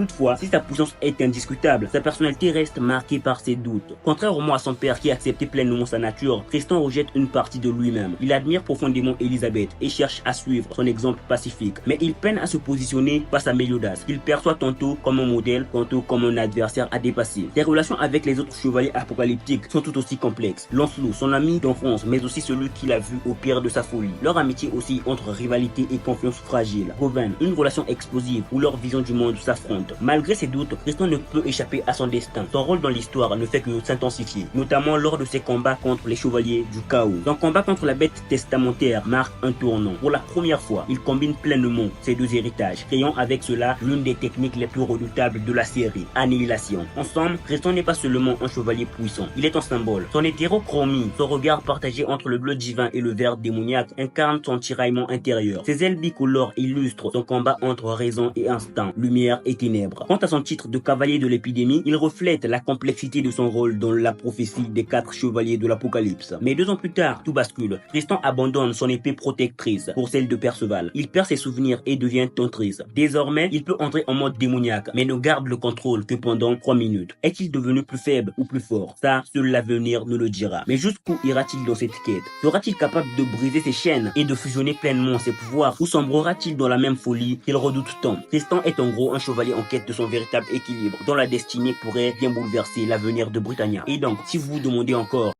Toutefois, si sa puissance est indiscutable, sa personnalité reste marquée par ses doutes. Contrairement à son père qui acceptait pleinement sa nature, Tristan rejette une partie de lui-même. Il admire profondément Elisabeth et cherche à suivre son exemple pacifique, mais il peine à se positionner face à Méliodas, qu'il perçoit tantôt comme un modèle, tantôt comme un adversaire à dépasser. Ses relations avec les autres chevaliers apocalyptiques sont tout aussi complexes. Lancelot, son ami d'enfance, mais aussi celui qu'il a vu au pire de sa folie. Leur amitié oscille entre rivalité et confiance fragile. Gawain, une relation explosive où leurs visions du monde s'affrontent. Malgré ses doutes, Tristan ne peut échapper à son destin. Son rôle dans l'histoire ne fait que s'intensifier, notamment lors de ses combats contre les chevaliers du chaos. Son combat contre la bête testamentaire marque un tournant. Pour la première fois, il combine pleinement ces deux héritages, créant avec cela l'une des techniques les plus redoutables de la série, Annihilation. Ensemble, Tristan n'est pas seulement un chevalier puissant, il est un symbole. Son hétérochromie, son regard partagé entre le bleu divin et le vert démoniaque incarne son tiraillement intérieur. Ses ailes bicolores illustrent son combat entre raison et instinct, lumière et ténèbres. Quant à son titre de cavalier de l'épidémie, il reflète la complexité de son rôle dans la prophétie des 4 chevaliers de l'Apocalypse. Mais 2 ans plus tard, tout bascule. Tristan abandonne son épée protectrice pour celle de Perceval. Il perd ses souvenirs et devient tentrice. Désormais, il peut entrer en mode démoniaque, mais ne garde le contrôle que pendant 3 minutes. Est-il devenu plus faible ou plus fort? Ça, seul l'avenir nous le dira. Mais jusqu'où ira-t-il dans cette quête? Sera-t-il capable de briser ses chaînes et de fusionner pleinement ses pouvoirs? Ou sombrera-t-il dans la même folie qu'il redoute tant? Tristan est en gros un chevalier en quête de son véritable équilibre, dont la destinée pourrait bien bouleverser l'avenir de Britannia. Et donc, si vous vous demandez encore